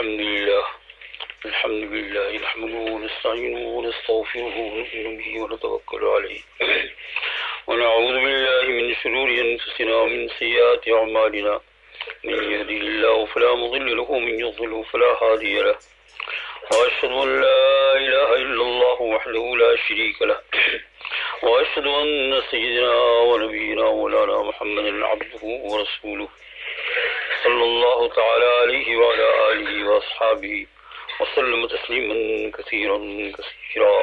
الحمد لله نحمده ونستعينه ونستغفره ونؤمن به ونتوكل عليه ونعوذ بالله من شرور أنفسنا ومن سيئات أعمالنا من يهده الله فلا مضل له ومن يضلل فلا هادي له وأشهد أن لا إله إلا الله وحده لا شريك له وأشهد أن سيدنا ونبينا مولانا محمد عبده ورسوله صلى الله تعالى عليه وعلى آله وأصحابه وسلم تسليما كثيرا كثيرا.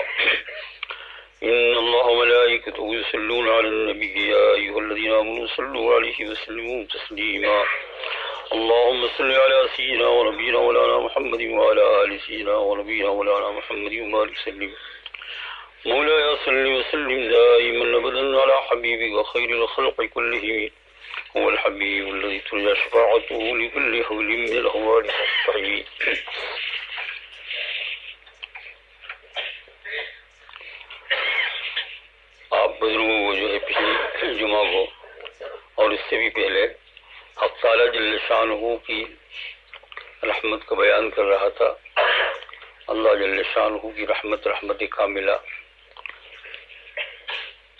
إن الله وملائكته يصلون على النبي يا أيها الذين آمنوا صلوا عليه وسلموا تسليما. اللهم صل على سيدنا ونبينا مولانا محمد وعلى آل سيدنا ونبينا مولانا محمد وبارك وسلم. مولاي صل وسلم دائما أبدا على حبيبك خير الخلق كلهم هو الحبيب الذي ترجى شفاعته لكل حول من الأهوال الصحيح. آپ بزرگوں کو جو ہے پچھلی جمعہ کو اور اس سے بھی پہلے حق تعالیٰ جل شانہ کی رحمت کا بیان کر رہا تھا. اللہ جل شانہ کی رحمت کاملہ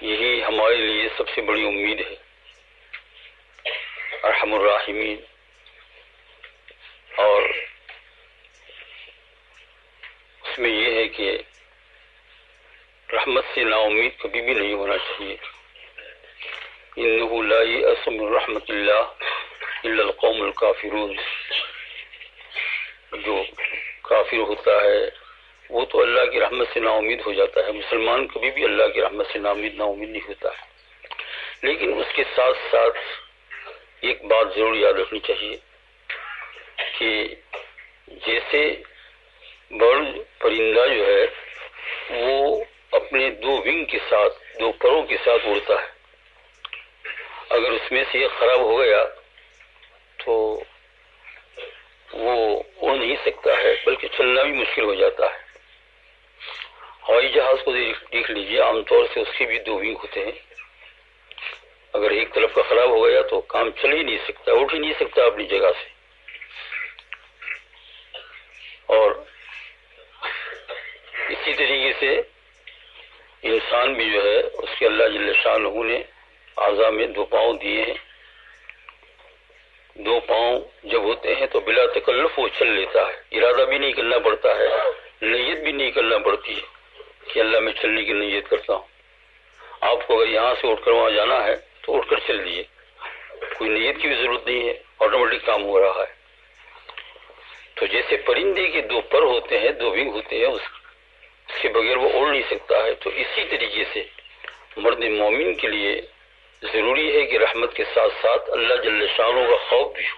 یہی ہمارے لیے سب سے بڑی امید ہے. ارحم الراحمین اور اس میں یہ ہے کہ رحمت سے نا امید کبھی بھی نہیں ہونا چاہیے. انہ لا یأس من رحمت اللہ الا القوم الکافرون. جو کافر ہوتا ہے وہ تو اللہ کی رحمت سے نا امید ہو جاتا ہے. مسلمان کبھی بھی اللہ کی رحمت سے نا امید نہیں ہوتا ہے. لیکن اس کے ساتھ ساتھ ایک بات ضرور یاد رکھنی چاہیے کہ جیسے برڈ پرندہ جو ہے وہ اپنے دو ونگ کے ساتھ دو پروں کے ساتھ اڑتا ہے. اگر اس میں سے ایک خراب ہو گیا تو وہ اڑ نہیں سکتا ہے بلکہ چلنا بھی مشکل ہو جاتا ہے. ہوائی جہاز کو دیکھ لیجیے، عام طور سے اس کے بھی دو ونگ ہوتے ہیں. اگر ایک طرف کا خراب ہو گیا تو کام چل ہی نہیں سکتا، اٹھ ہی نہیں سکتا اپنی جگہ سے. اور اسی طریقے سے انسان بھی جو ہے اس کے اللہ جل شانہ نے اعضاء میں دو پاؤں دیے ہیں. دو پاؤں جب ہوتے ہیں تو بلا تکلف وہ چل لیتا ہے. ارادہ بھی نہیں کرنا پڑتا ہے، نیت بھی نہیں کرنا پڑتی ہے کہ اللہ میں چلنے کی نیت کرتا ہوں. آپ کو اگر یہاں سے اٹھ کر وہاں جانا ہے تو اٹھ کر چل دیے، کوئی نیت کی بھی ضرورت نہیں ہے، آٹومیٹک کام ہو رہا ہے. تو جیسے پرندے کے دو پر ہوتے ہیں، دو ونگ ہوتے ہیں، اس کے بغیر وہ اڑ نہیں سکتا ہے. تو اسی طریقے سے مرد مومن کے لیے ضروری ہے کہ رحمت کے ساتھ ساتھ اللہ جل شانہ کا خوف بھی ہو.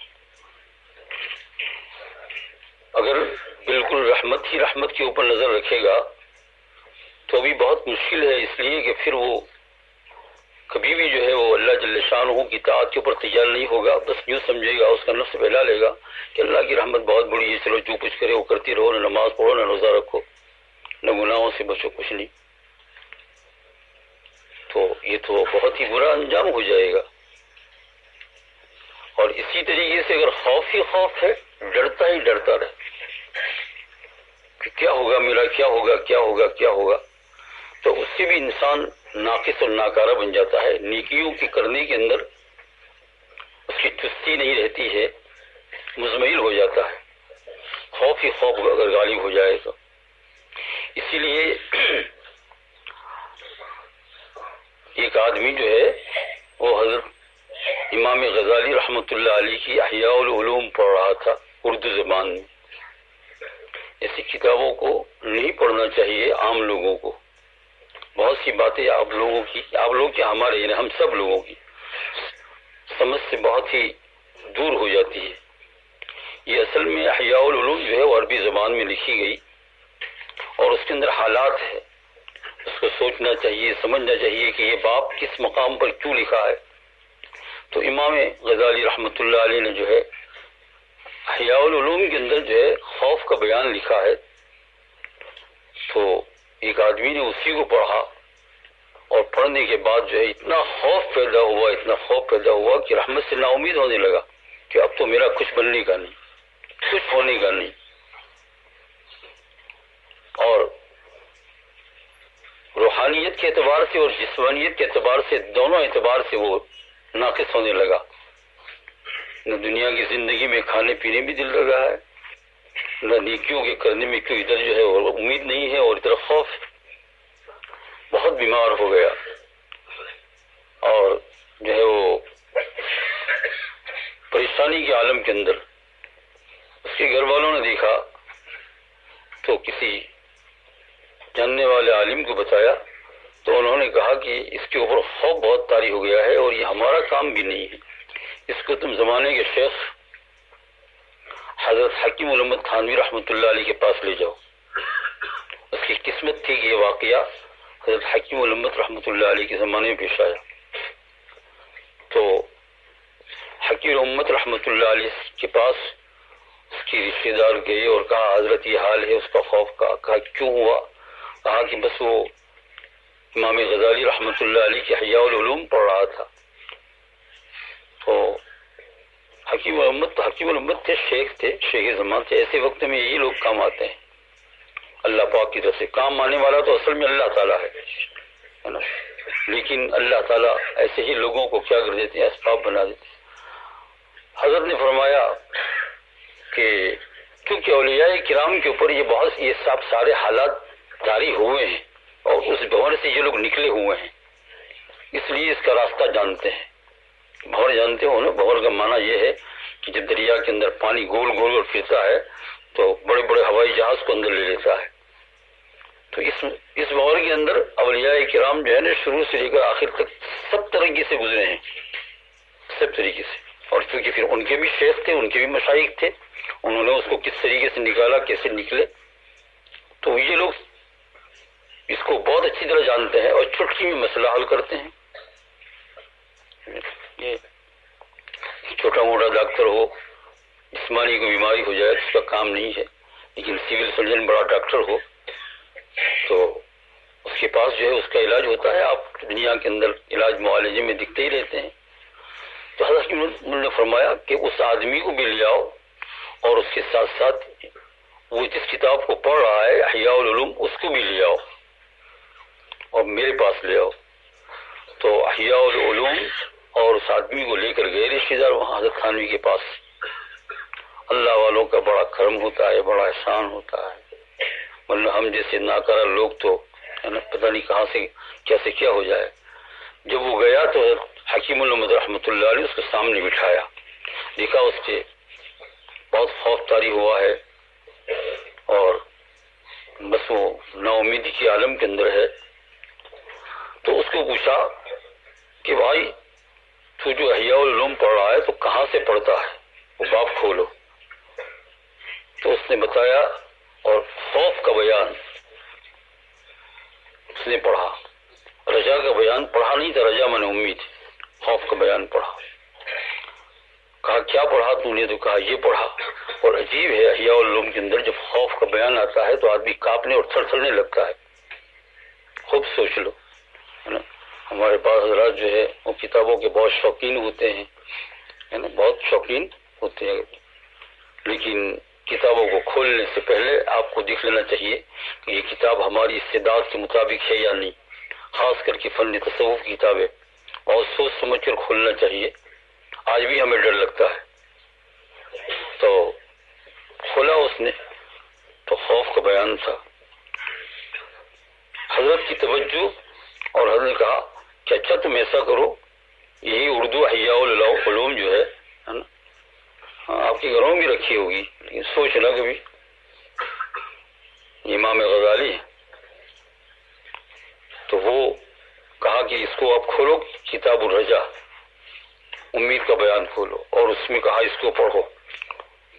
اگر بالکل رحمت کے اوپر نظر رکھے گا تو بھی بہت مشکل ہے، اس لیے کہ پھر وہ کبھی بھی جو ہے وہ اللہ جل شانہ کی اطاعت کے اوپر تیار نہیں ہوگا. بس یوں سمجھے گا، اس کا نفس بہلا لے گا کہ اللہ کی رحمت بہت بڑی ہے، چلو جو کچھ کرے وہ کرتی رہو، نہ نماز پڑھو نہ روزہ رکھو نہ گناہوں سے بچو، کچھ نہیں. تو یہ تو بہت ہی برا انجام ہو جائے گا. اور اسی طریقے سے اگر خوف ہی خوف ہے، ڈرتا ہی ڈرتا رہے کہ کیا ہوگا میرا، کیا ہوگا کیا ہوگا کیا ہوگا، تو اس سے بھی انسان ناقص اور ناکارہ بن جاتا ہے. نیکیوں کی کرنے کے اندر اس کی چستی نہیں رہتی ہے، مزمحل ہو جاتا ہے. خوف ہی خوف اگر غالب ہو جائے تو. اسی لیے ایک آدمی جو ہے وہ حضرت امام غزالی رحمۃ اللہ علیہ کی احیاء العلوم پڑھ رہا تھا اردو زبان میں. ایسی کتابوں کو نہیں پڑھنا چاہیے عام لوگوں کو. بہت سی باتیں آپ لوگ کیا ہمارے یعنی ہم سب لوگوں کی سمجھ سے بہت ہی دور ہو جاتی ہے. یہ اصل میں احیاء العلوم جو ہے وہ عربی زبان میں لکھی گئی اور اس کے اندر حالات ہے. اس کو سوچنا چاہیے، سمجھنا چاہیے کہ یہ باب کس مقام پر کیوں لکھا ہے. تو امام غزالی رحمۃ اللہ علیہ نے جو ہے احیاء العلوم کے اندر جو ہے خوف کا بیان لکھا ہے. تو ایک آدمی نے اسی کو پڑھا اور پڑھنے کے بعد جو ہے اتنا خوف پیدا ہوا کہ رحمت سے نا امید ہونے لگا کہ اب تو میرا کچھ بننے کا نہیں، کچھ ہونے کا نہیں. اعتبار سے اور جسمانیت کے اعتبار سے، دونوں اعتبار سے وہ ناقص ہونے لگا۔ نہ دنیا کی زندگی میں کھانے پینے بھی دل لگا ہے، نہ نیکیوں کے کرنے میں کوئی ادھر جو ہے اور امید نہیں ہے، اور ادھر خوف ہے۔ بہت بیمار ہو گیا، اور جو ہے وہ پریشانی کے عالم کے اندر اس کے گھر والوں نے دیکھا تو کسی جاننے والے عالم کو بتایا، تو انہوں نے کہا کہ اس کے اوپر خوف بہت طاری ہو گیا ہے، اور یہ ہمارا کام بھی نہیں ہے، اس کو تم زمانے کے شیخ حضرت حکیم الامت تھانوی رحمۃ اللہ علیہ کے پاس لے جاؤ۔ اس کی قسمت تھی کہ یہ واقعہ حضرت حکیم الامت رحمۃ اللہ علیہ کے زمانے میں پیش آیا۔ تو حکیم الامت رحمۃ اللہ علیہ کے پاس اس کی رشتے دار گئے اور کہا حضرت یہ حال ہے، اس کا خوف کا۔ کہا کیوں ہوا؟ کہا کہ بس وہ امام غزالی رحمۃ اللہ علیہ کی احیاء العلوم پڑھ رہا تھا۔ تو حکیم الامت تھے، شیخ تھے، شیخ زمان تھے۔ ایسے وقت میں یہی لوگ کام آتے ہیں اللہ پاک کی طرف سے۔ کام آنے والا تو اصل میں اللہ تعالیٰ ہے نا، لیکن اللہ تعالیٰ ایسے ہی لوگوں کو کیا کر دیتے ہیں، اسباب بنا دیتے ہیں۔ حضرت نے فرمایا کہ کیونکہ اولیاء کرام کے اوپر یہ سب سارے حالات جاری ہوئے ہیں، اور اس بھور سے یہ لوگ نکلے ہوئے ہیں، اس لیے اس کا راستہ جانتے ہیں۔ بھور جانتے ہو نا، بھور کا معنی یہ ہے کہ جب دریا کے اندر پانی گول گول اور پھرتا ہے تو بڑے بڑے ہوائی جہاز کو اندر لے لیتا ہے۔ تو اس بھور کے اندر اولیاء کرام جو ہے نا، شروع سے لے کر آخر تک سب طریقے سے گزرے ہیں، سب طریقے سے۔ اور کیونکہ پھر ان کے بھی شیخ تھے، ان کے بھی مشائخ تھے، انہوں نے اس کو کس طریقے سے نکالا، کیسے نکلے، تو یہ لوگ اس کو بہت اچھی طرح جانتے ہیں اور چٹکی میں مسئلہ حل کرتے ہیں۔ یہ چھوٹا موٹا ڈاکٹر ہو، جسمانی کوئی بیماری ہو جائے تو اس کا کام نہیں ہے، لیکن سول سرجن بڑا ڈاکٹر ہو تو اس کے پاس جو ہے اس کا علاج ہوتا ہے۔ آپ دنیا کے اندر علاج معالجے میں دکھتے ہی رہتے ہیں۔ تو حضرت نے فرمایا کہ اس آدمی کو بھی لے آؤ، اور اس کے ساتھ ساتھ وہ جس کتاب کو پڑھ رہا ہے احیاء العلوم، اس کو بھی لے آؤ اور میرے پاس لے آؤ۔ تو احیاء العلوم اور اس آدمی کو لے کر گئے رشتے دار وہاں حضرت تھانوی کے پاس۔ اللہ والوں کا بڑا کرم ہوتا ہے، بڑا احسان ہوتا ہے، ورنہ ہم جیسے ناکارہ لوگ تو پتہ نہیں کہاں سے کیسے کیا ہو جائے۔ جب وہ گیا تو حکیم الامت رحمۃ اللہ علیہ اس کے سامنے بٹھایا، دیکھا اس کے بہت خوف طاری ہوا ہے، اور بس وہ نا امیدی کے عالم کے اندر ہے۔ تو اس کو پوچھا کہ بھائی تو جو احیاء العلوم پڑھ رہا ہے تو کہاں سے پڑھتا ہے، وہ باب کھولو۔ تو اس نے بتایا، اور خوف کا بیان اس نے پڑھا، رجا کا بیان پڑھا نہیں تھا، رجا من امید، خوف کا بیان پڑھا۔ کہا کیا پڑھا تو نے؟ تو کہا یہ پڑھا۔ اور عجیب ہے، احیاء العلوم کے اندر جب خوف کا بیان آتا ہے تو آدمی کانپنے اور تھر تھرنے لگتا ہے۔ خوب سوچ لو، ہے نا، ہمارے پاس حضرات جو ہے وہ کتابوں کے بہت شوقین ہوتے ہیں، ہے نا، بہت شوقین ہوتے ہیں، لیکن کتابوں کو کھولنے سے پہلے آپ کو دیکھ لینا چاہیے کہ یہ کتاب ہماری استعداد کے مطابق ہے یا نہیں۔ خاص کر کے فن تصوف کی کتابیں بہت سوچ سمجھ کر کھولنا چاہیے۔ آج بھی ہمیں ڈر لگتا ہے۔ تو کھولا اس نے تو خوف کا بیان تھا۔ حضرت کی توجہ، اور حضرت نے کہا کہ اچھا تم ایسا کرو، یہی اردو احیاء العلوم جو ہے نا، آپ کے گھروں میں بھی رکھی ہوگی، لیکن سوچنا کبھی، امام غزالی ہے۔ تو وہ کہا کہ اس کو آپ کھولو، کتاب الرجا، امید کا بیان کھولو، اور اس میں کہا اس کو پڑھو،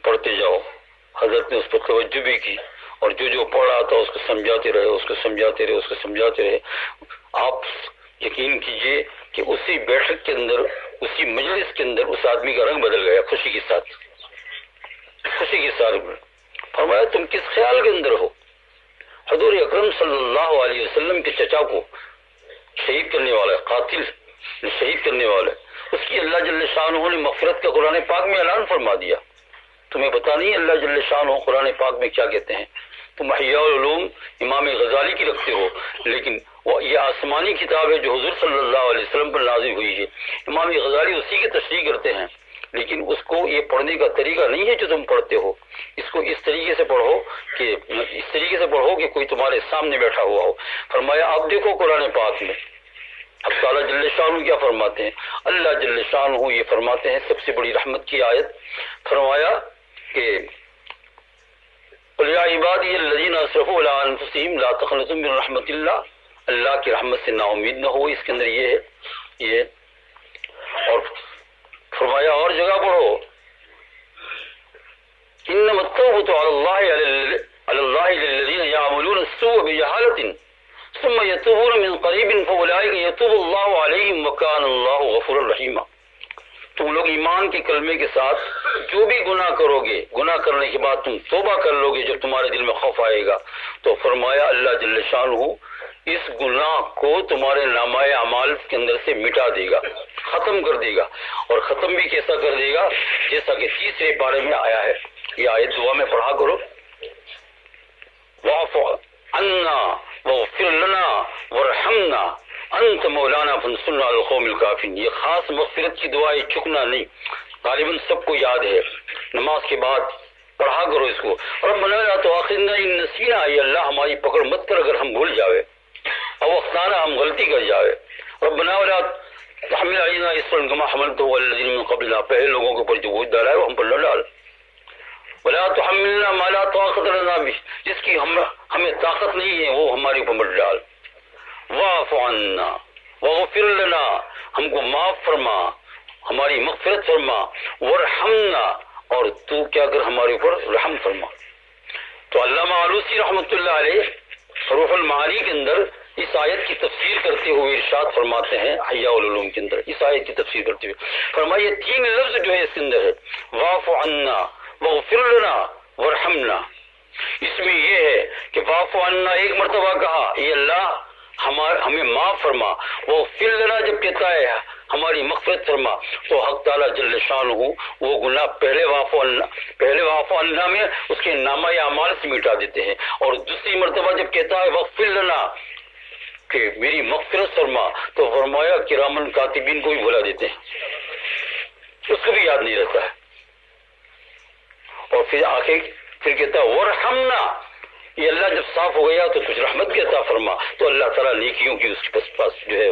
پڑھتے جاؤ۔ حضرت نے اس پر توجہ بھی کی، اور جو جو پڑھ رہا تھا اس کو سمجھاتے رہے، اس کو سمجھاتے رہے، اس کو سمجھاتے رہے۔ آپ یقین کیجئے کہ اسی بیٹھک کے اندر، اسی مجلس کے اندر اس آدمی کا رنگ بدل گیا، خوشی کے ساتھ، خوشی کے ساتھ۔ فرمایا تم کس خیال کے اندر ہو؟ حضور اکرم صلی اللہ علیہ وسلم کے چچا کو شہید کرنے والا ہے، قاتل شہید کرنے والا ہے، اس کی اللہ جل شانہ نے مغفرت کا قرآن پاک میں اعلان فرما دیا۔ تمہیں پتہ نہیں اللہ جل شانہ قرآن پاک میں کیا کہتے ہیں؟ تم احیاء العلوم امام غزالی کی رکھتے ہو، لیکن وہ یہ آسمانی کتاب ہے جو حضور صلی اللہ علیہ وسلم پر نازل ہوئی ہے۔ امام غزالی اسی کی تشریح کرتے ہیں، لیکن اس کو یہ پڑھنے کا طریقہ نہیں ہے جو تم پڑھتے ہو، اس کو اس طریقے سے پڑھو کہ کوئی تمہارے سامنے بیٹھا ہوا ہو۔ فرمایا آپ دیکھو قرآن پاک میں اب تعالیٰ جل شانہ کیا فرماتے ہیں، اللہ جل شانہ یہ فرماتے ہیں سب سے بڑی رحمت کی آیت، فرمایا کہ قل یا عبادی الذین اسرفوا علی انفسہم لا تقنطوا من رحمت اللہ، اللہ کی رحمت سے نا امید نہ ہو، اس کے اندر یہ ہے اور فرمایا اور جگہ پڑھو انما التوبۃ علی اللہ للذین یعملون السوء بجہالۃ ثم یتوبون من قریب فاولئک یتوب اللہ علیہم وکان اللہ غفورا رحیما۔ تم لوگ ایمان کے کلمے کے ساتھ جو بھی گناہ کرو گے، گناہ کرنے کے بعد تم توبہ کر لو گے جب تمہارے دل میں خوف آئے گا، تو فرمایا اللہ جل شانہ اس گناہ کو تمہارے نامہ اعمال کے اندر سے مٹا دے گا، ختم کر دے گا، اور ختم بھی کیسا کر دے گا جیسا کہ تیسرے پارے میں آیا ہے۔ یہ آیت دعا میں پڑھا کرو، واعف عنا واغفر لنا وارحمنا انت مولانا فانصرنا علی القوم الکافرین۔ یہ خاص مغفرت کی دعا ہے، چکنا نہیں، غالباً سب کو یاد ہے، نماز کے بعد پڑھا کرو اس کو۔ ربنا لا تؤاخذنا ان نسینا، یا اللہ ہماری پکڑ مت کر اگر ہم بھول جاوے، او اخطانا ہم غلطی کر جاوے۔ ربنا ولا تحمل علینا اصرا کما حملته على الذین من قبلنا، پہلے لوگوں کے اوپر جو بوجھ ڈالا ہے وہ ہم پر نہ ڈال۔ ولا تحملنا ما لا طاقت لنا به، جس کی ہمیں طاقت نہیں ہے وہ ہمارے اوپر مت ڈال۔ واعف عنا واغفر لنا، ہم کو معاف فرما، ہماری مغفرت فرما، وارحمنا، اور تو کیا کر ہمارے اوپر رحم فرما۔ تو علامہ آلوسی رحمۃ اللہ علیہ حروف المعانی کے اندر اس آیت کی تفسیر کرتے ہوئے ارشاد فرماتے ہیں، احیاء العلوم کے اندر اس آیت کی تفسیر کرتے ہوئے فرمایا یہ تین لفظ جو ہے اس کے اندر ہے، واعف عنا واغفر لنا وارحمنا، اس میں یہ ہے کہ واعف عنا ایک مرتبہ کہا یہ اللہ ہمیں معاف فرما، وہ فر لنا جب کہتا ہے ہماری مغفرت فرما، تو حق تعالیٰ جل شانہ وہ گناہ پہلے واعف عنا میں اس کے نامہ اعمال سے مٹا دیتے ہیں، اور دوسری مرتبہ جب کہتا ہے وغفر لنا کہ میری مغفرت فرما، تو فرمایا کرامن کاتبین کو بھی بھلا دیتے ہیں، اس کو بھی یاد نہیں رہتا ہے، اور پھر آخر پھر کہتا ہے ورحمنا، یہ اللہ جب صاف ہو گیا تو کچھ رحمت کی عطا فرما، تو اللہ تعالیٰ نیکیوں کی اس کے پاس جو ہے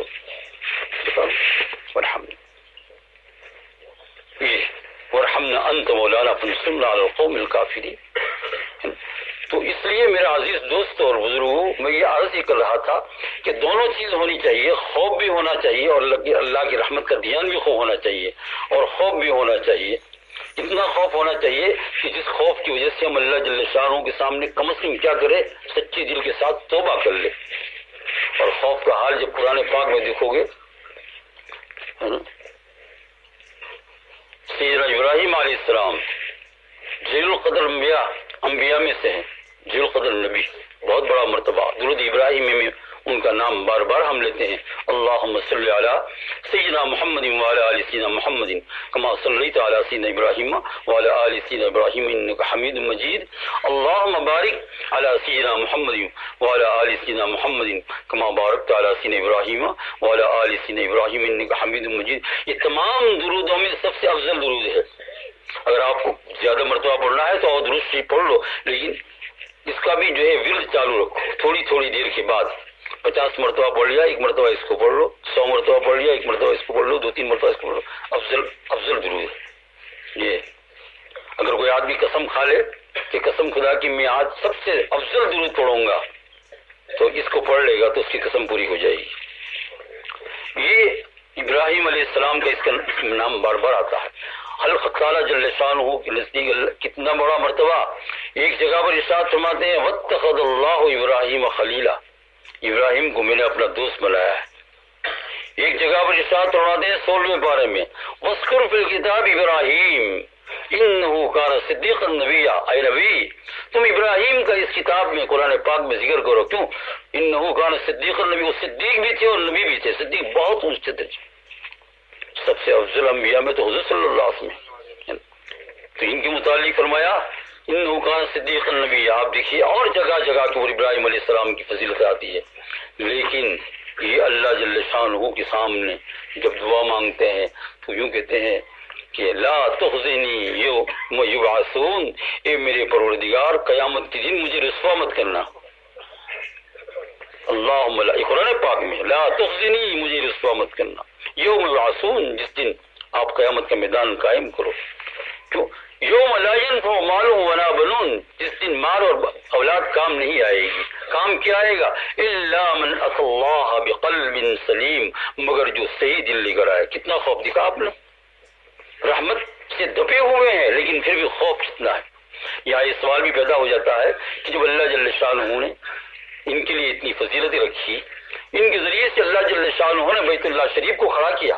ورحمنا انت مولانا فانصرنا علی القوم الکافرین۔ تو اس لیے میرا عزیز دوست اور بزرگوں، میں یہ عرض ہی کر رہا تھا کہ دونوں چیز ہونی چاہیے، خوف بھی ہونا چاہیے اور اللہ کی رحمت کا دھیان بھی خوب ہونا چاہیے، اور خوف بھی ہونا چاہیے، اتنا خوف ہونا چاہیے کہ جس خوف کی وجہ سے ہم اللہ جل شانہ کے سامنے کم از کم کیا کرے، سچی دل کے ساتھ توبہ کر لے۔ اور خوف کا حال جب قرآن پاک میں دیکھو گے، سیدنا ابراہیم علیہ السلام جلیل القدر انبیاء میں سے ہیں، جلیل القدر نبی، بہت بڑا مرتبہ، درود ابراہیمی میں ان کا نام بار بار ہم لیتے ہیں، اللہم صلی علی سیدنا محمد وعلی آل سیدنا محمد کما صلیت علی سیدنا ابراہیم وعلی آل سیدنا ابراہیم انک حمید مجید، اللہم بارک علی سیدنا محمد وعلی آل سیدنا محمد کما بارکت علی سیدنا ابراہیم وعلی آل سیدنا ابراہیم انک حمید مجید۔ یہ تمام درودوں میں سب سے افضل درود ہے، اگر آپ کو زیادہ مرتبہ پڑھنا ہے تو اور درود شریف پڑھ لو، لیکن اس کا بھی جو ہے ورد چالو رکھو، تھوڑی تھوڑی دیر کے بعد 50 مرتبہ پڑھ لیا ایک مرتبہ اس کو پڑھ لو، 100 مرتبہ پڑھ لیا ایک مرتبہ اس کو پڑھ لو، 2-3 مرتبہ اس کو پڑھ لو، افضل درود۔ یہ اگر کوئی آدمی قسم کھا لے کہ قسم خدا کی میں آج سب سے افضل درود پڑھوں گا، تو اس کو پڑھ لے گا تو اس کی قسم پوری ہو جائے گی۔ یہ ابراہیم علیہ السلام کا اس کا نام بار بار آتا ہے۔ حلق تعالیٰ جل شانہ کے نزدیک کتنا بڑا مرتبہ، ایک جگہ پر ارشاد فرماتے ہیں واتخذ اللہ ابراہیم خلیلا، ابراہیم کو میں نے اپنا دوست بنایا ہے۔ ایک جگہ پر ارشاد فرماتے ہیں 16ویں پارے میں وَاذْكُرْ فِي الْكِتَابِ ابراہیم انہ کان صدیقا نبیا، اے نبی تم ابراہیم کا اس کتاب میں قرآن پاک میں ذکر کرو، کیوں؟ انہ کان صدیقا نبی، وہ صدیق بھی تھے اور نبی بھی تھے، صدیق بہت اونچے درجے، سب سے افضل انبیاء میں تو حضور صلی اللہ علیہ وسلم، تو ان کے متعلق فرمایا انہ کان صدیق النبی، آپ دیکھیے اور جگہ جگہ کے اوپر ابراہیم علیہ السلام کی فضیلت آتی ہے، لیکن یہ اللہ جل شانہ کے سامنے جب دعا مانگتے ہیں تو یوں کہتے ہیں کہ لا تخزنی یوم یبعثون، اے میرے پروردگار قیامت کے دن مجھے رسوا مت کرنا۔ اللہم لا، قرآن پاک میں لا تخزنی، مجھے رسوا مت کرنا، یوم یبعثون، جس دن آپ قیامت کا میدان قائم کرو۔ کیوں؟ یوم لا ینفع مال ولا بنون، جس دن مال اور اولاد کام نہیں آئے گی۔ کام کیا آئے گا؟ الا من اتى اللہ بقلب سلیم، مگر جو صحیح دل لے کر آئے۔ کتنا خوف دکھا آپ نے، رحمت سے دبے ہوئے ہیں لیکن پھر بھی خوف کتنا ہے۔ یہاں یہ سوال بھی پیدا ہو جاتا ہے کہ جب اللہ جل شانہ نے ان کے لیے اتنی فضیلتیں رکھی، ان کے ذریعے سے اللہ جل شانہ نے بیت اللہ شریف کو کھڑا کیا،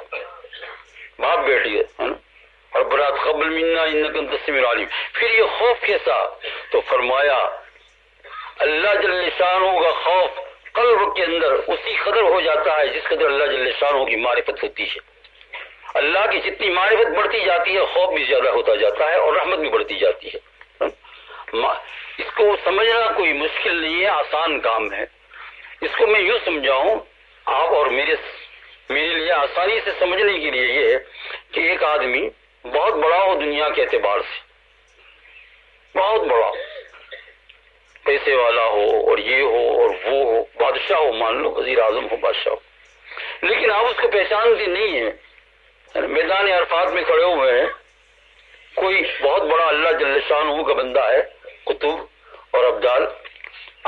باپ بیٹی ہے نا، اور برات قبل منا انک انت السمیع العلیم، پھر یہ خوف کیسا؟ تو فرمایا اللہ جل شانہ کا خوف قلب کے اندر اسی قدر ہو جاتا ہے جس قدر اللہ جل شانہ کی معرفت ہوتی ہے۔ اللہ کی جتنی معرفت بڑھتی جاتی ہے خوف بھی زیادہ ہوتا جاتا ہے اور رحمت بھی بڑھتی جاتی ہے۔ اس کو سمجھنا کوئی مشکل نہیں ہے، آسان کام ہے۔ اس کو میں یوں سمجھاؤں آپ اور میرے لیے آسانی سے سمجھنے کے لیے یہ ہے کہ ایک آدمی بہت بڑا ہو دنیا کے اعتبار سے، بہت بڑا پیسے والا ہو اور یہ ہو اور وہ ہو، بادشاہ ہو، مان لو وزیر اعظم ہو، بادشاہ ہو، لیکن آپ اس کو پہچانتے نہیں ہیں۔ میدان عرفات میں کھڑے ہوئے ہیں، کوئی بہت بڑا اللہ جل شانہ کا بندہ ہے، قطب اور ابدال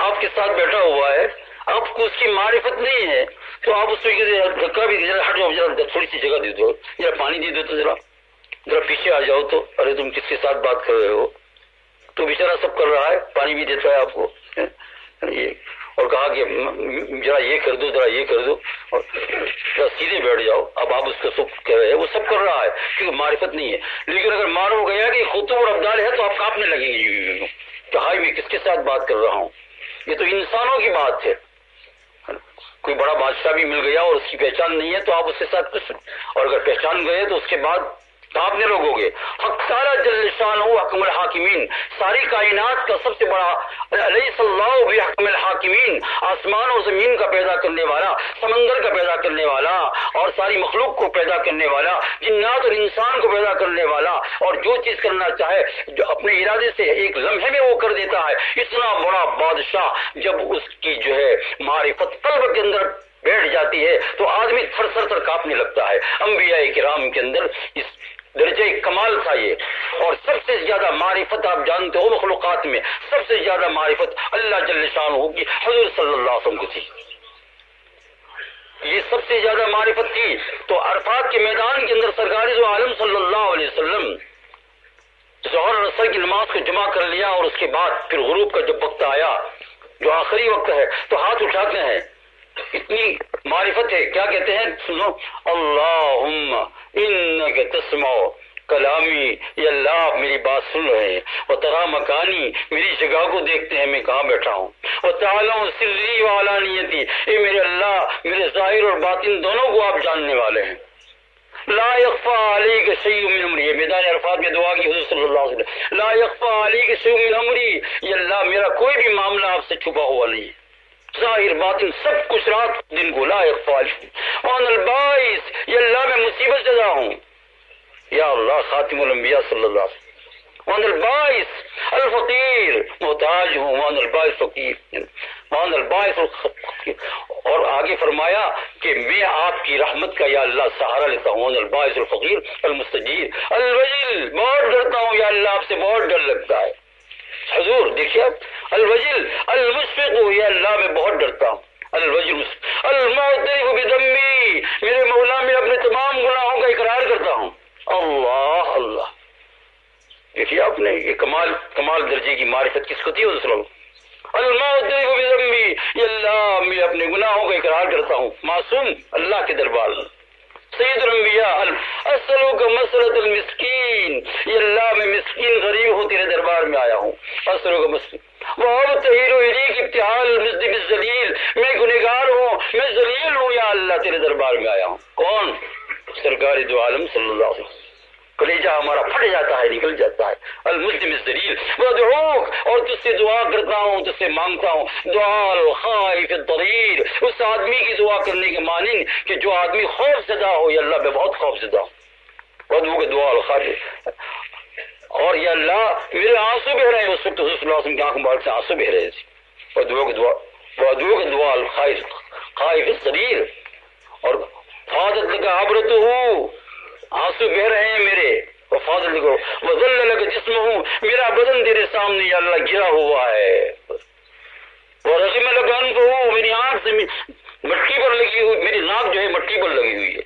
آپ کے ساتھ بیٹھا ہوا ہے، آپ کو اس کی معرفت نہیں ہے، تو آپ اس کو دھکا بھی ذرا ہٹ جاؤ، ذرا تھوڑی سی جگہ دے دو، ذرا پانی دے دو، تو ذرا پیچھے آ جاؤ، تو ارے تم کس کے ساتھ بات کر رہے ہو؟ تو بیچارہ سب کر رہا ہے، پانی بھی دیتا ہے آپ کو، اور کہا کہ ذرا یہ کر دو، ذرا یہ کر دو، اور ذرا سیدھے بیٹھ جاؤ۔ اب آپ اس کو سب کہہ رہے ہیں، وہ سب کر رہا ہے کیونکہ معرفت نہیں ہے، لیکن اگر معلوم ہو گیا کہ خطب اور ابدال ہے تو آپ کانپنے لگیں گے کہ ہائی میں کس کے ساتھ بات کر رہا ہوں۔ یہ تو انسانوں کی بات ہے، کوئی بڑا بادشاہ بھی مل گیا اور اس کی پہچان نہیں ہے تو آپ اس کے ساتھ کچھ، اور اگر پہچان گئے تو اس کے بعد کانپنے لوگوں گے۔ حق تعالی جل شانہ حکم الحاکمین، ساری کائنات کا سب سے بڑا، الیس اللہ بحکم الحاکمین، آسمان و زمین کا پیدا کرنے والا، سمندر کا پیدا کرنے والا، اور ساری مخلوق کو پیدا کرنے والا، جنات اور انسان کو پیدا کرنے والا، اور جو چیز کرنا چاہے جو اپنے ارادے سے ایک لمحے میں وہ کر دیتا ہے۔ اتنا بڑا بادشاہ جب اس کی جو ہے معرفت قلب کے اندر بیٹھ جاتی ہے تو آدمی تھر تھر تھر کانپنے لگتا ہے۔ انبیاء کرام کے اندر اس درجہ کمال تھا یہ، اور سب سے زیادہ معرفت آپ جانتے ہو مخلوقات میں سب سے زیادہ معرفت اللہ جل شانہ کی حضور صلی اللہ علیہ وسلم کو تھی، یہ سب سے زیادہ معرفت تھی۔ تو عرفات کے میدان کے اندر سرکار دو عالم صلی اللہ علیہ وسلم ظہر اور عصر کی نماز کو جمع کر لیا، اور اس کے بعد پھر غروب کا جب وقت آیا جو آخری وقت ہے تو ہاتھ اٹھاتے ہیں، اتنی معرفت ہے، کیا کہتے ہیں سنو، اللہم انک تسمع کلامی، یا اللہ آپ میری بات سن رہے ہیں، وترا مکانی، میری جگہ کو دیکھتے ہیں میں کہاں بیٹھا ہوں، وتعلم سری وعلانیتی، اے میرے اللہ میرے ظاہر اور باطن دونوں کو آپ جاننے والے ہیں۔ لا یخفی علیک شیء من امری، میدان عرفات میں دعا کی حضور صلی اللہ علیہ وسلم، لا یخفی علیک شیء من امری، یا اللہ میرا کوئی بھی معاملہ آپ سے چھپا ہوا نہیں ہے، ظاہر باطن سب کچھ رات دن کو، لا یخفی علیک، وانا الباعث، یا اللہ میں مصیبت زدہ ہوں، یا اللہ خاتم الانبیاء صلی اللہ علیہ وسلم، وانا الباعث الفقیر، محتاج ہوں، وانا الباعث فقیر، وانا الباعث الفقیر، اور آگے فرمایا کہ میں آپ کی رحمت کا یا اللہ سہارا لیتا ہوں، وانا الباعث الفقیر المستجیر الوجل، بہت ڈرتا ہوں یا اللہ آپ سے بہت ڈر لگتا ہے۔ حضور دیکھیے آپ، الوجل المشفق، یا اللہ میں بہت ڈرتا ہوں، الوجل المعترف بذنبی، میرے مولا میں اپنے تمام گناہوں کا اقرار کرتا ہوں۔ اللہ اللہ، دیکھیے آپ نے یہ کمال درجے کی معرفت کس کو تھی اس لوگ، المعترف بذنبی، یا اللہ میں اپنے گناہوں کا اقرار کرتا ہوں، معصوم اللہ کے دربار میں، سید الانبیاء اسألوک مسألۃ المسکین، یا اللہ میں مسکین غریب ہوں تیرے دربار میں آیا ہوں، اسألوک مسکین، وابتہل الیک ابتہال المذنب الذلیل، میں گنہگار ہوں میں ذلیل ہوں یا اللہ تیرے دربار میں آیا ہوں۔ کون؟ سرکار دو عالم صلی اللہ علیہ وسلم، کلیجہ ہمارا پھٹ جاتا ہے، نکل جاتا ہے. المسلم الذلیل وادعوک، اور تجھ سے دعا کرتا ہوں، تجھ سے مانگتا ہوں. دعا الخائف الضریر، اس آدمی کی دعا کرنے کے مانند کہ جو آدمی خوف زدہ ہو. یا اللہ میں بہت خوف زدہ ہوں. وادعوک دعا الخائف. اور یا اللہ میرے آنسو بہ رہے ہیں. اس وقت حضور صلی اللہ علیہ وسلم کی آنکھ مبارک سے آنسو بہ رہے تھے. وادعوک دعا الخائف الضریر. اور فاضت لك عبرته، آنسو بہ رہے ہیں میرے. وفاضل لکھو وذل لك جسمه، میرا بدن تیرے سامنے یا اللہ گرا ہوا ہے. ورغم لك انفه، میری آنکھ سے مٹی پر لگی ہوئی، میری ناک جو ہے مٹی پر لگی ہوئی ہے.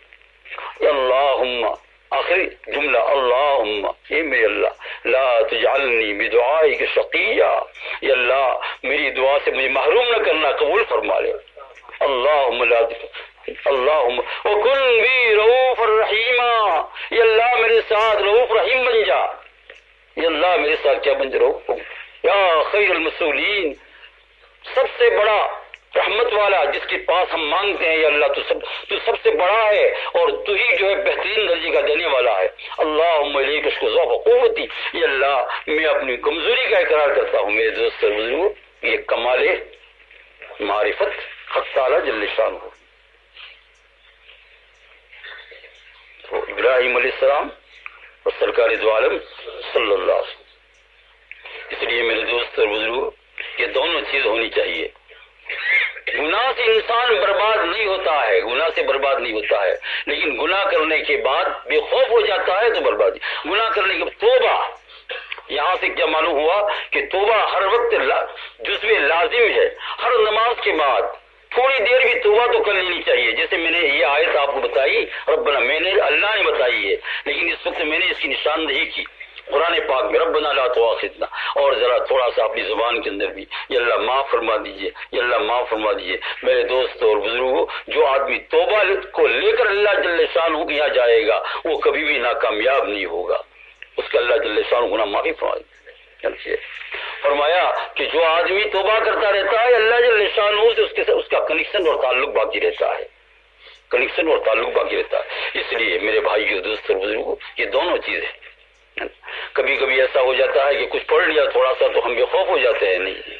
اللہم، آخری جملہ اللہم، اے میرے اللہ لا تجعلنی بدعائک شقیہ، یا اللہ میری دعا سے مجھے محروم نہ کرنا، قبول فرما لے. اللہم لا اللہم وکن بی رؤوف الرحیم، یا اللہ میرے ساتھ رؤوف رحیم بن جا. یا اللہ میرے ساتھ کیا بن جا؟ یا خیر المسئولین، سب سے بڑا رحمت والا جس کے پاس ہم مانگتے ہیں. یا اللہ تو سب سے بڑا ہے اور تو ہی جو ہے بہترین درجے کا دینے والا ہے. اللہم الیک اشکو ضعف قوتی، یا اللہ میں اپنی کمزوری کا اقرار کرتا ہوں. میرے دوست اور بزرگوں، یہ کمال معرفت حق تعالی جل شانہ. تو ابراہیم علیہ السلام اور سرکار دو عالم صلی اللہ علیہ وسلم. اس لیے میرے دوست اور بزرگوں، یہ دونوں چیز ہونی چاہیے. گناہ سے انسان برباد نہیں ہوتا ہے، گناہ سے برباد نہیں ہوتا ہے، لیکن گناہ کرنے کے بعد بے خوف ہو جاتا ہے تو بربادی. گناہ کرنے کے توبہ، یہاں سے کیا معلوم ہوا کہ توبہ ہر وقت جزو لازم ہے. ہر نماز کے بعد تھوڑی دیر بھی توبہ تو کر لینی چاہیے. جیسے میں نے یہ آیت آپ کو بتائی، ربنا میں نے اللہ نے بتائی ہے، لیکن اس وقت میں نے اس کی نشاندہی کی قرآن پاک میں، ربنا لا تؤاخذنا. اور ذرا تھوڑا سا اپنی زبان کے اندر بھی یا اللہ معاف فرما دیجئے، یا اللہ معاف فرما دیجئے. میرے دوست اور بزرگوں، جو آدمی توبہ کو لے کر اللہ جل شانہ کے یہاں جائے گا وہ کبھی بھی ناکامیاب نہیں ہوگا. اس کا اللہ جل شانہ گناہ معافی فرمائے. فرمایا کہ جو آدمی توبہ کرتا رہتا ہے اللہ جل شانہ سے اس کا کنیکشن اور تعلق باقی رہتا ہے، کنیکشن اور تعلق باقی رہتا ہے. اس لیے میرے بھائیو، دوست اور بزرگوں، یہ دونوں چیزیں. کبھی کبھی ایسا ہو جاتا ہے کہ کچھ پڑھ لیا تھوڑا سا تو ہم بے خوف ہو جاتے ہیں. نہیں،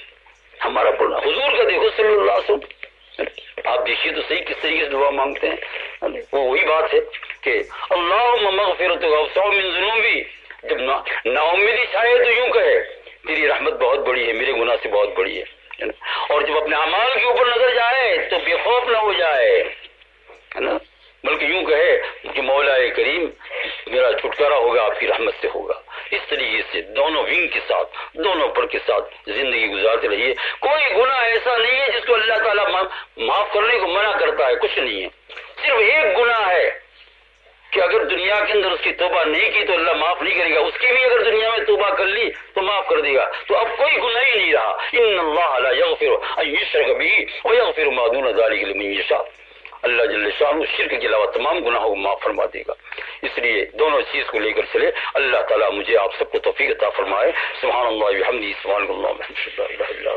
ہمارا پڑھنا حضور کا دیکھو صلی اللہ علیہ وسلم. آپ دیکھیے تو صحیح کس طریقے سے دعا مانگتے ہیں. وہ وہی بات ہے کہ اللہم مغفرتک اوسع من ذنوبی. جب نا امیدی چھائے تو یوں کہے تیری رحمت بہت بڑی ہے، میرے گناہ سے بہت بڑی ہے. اور جب اپنے اعمال کے اوپر نظر جائے تو بے خوف نہ ہو جائے، ہے نا، بلکہ یوں کہے کہ مولا کریم میرا چھٹکارا ہوگا آپ کی رحمت سے ہوگا. اس طریقے سے دونوں ونگ کے ساتھ، دونوں پر کے ساتھ زندگی گزارتے رہیے. کوئی گناہ ایسا نہیں ہے جس کو اللہ تعالیٰ معاف کرنے کو منع کرتا ہے، کچھ نہیں ہے. صرف ایک گناہ ہے کہ اگر دنیا کے اندر اس کی توبہ نہیں کی تو اللہ معاف نہیں کرے گا. اس کی بھی اگر دنیا میں توبہ کر لی تو معاف کر دے گا. تو اب کوئی گناہ ہی نہیں رہا. ان اللہ لا یغفر ان یشرک بہ ویغفر ما دون ذلک لمن یشاء. اللہ جل شانہ شرک کے علاوہ تمام گناہوں کو معاف فرما دے گا. اس لیے دونوں چیز کو لے کر چلے. اللہ تعالیٰ مجھے آپ سب کو توفیق عطا فرمائے. سبحان اللہ وبحمدہ، سبحان اللہ والحمد للہ.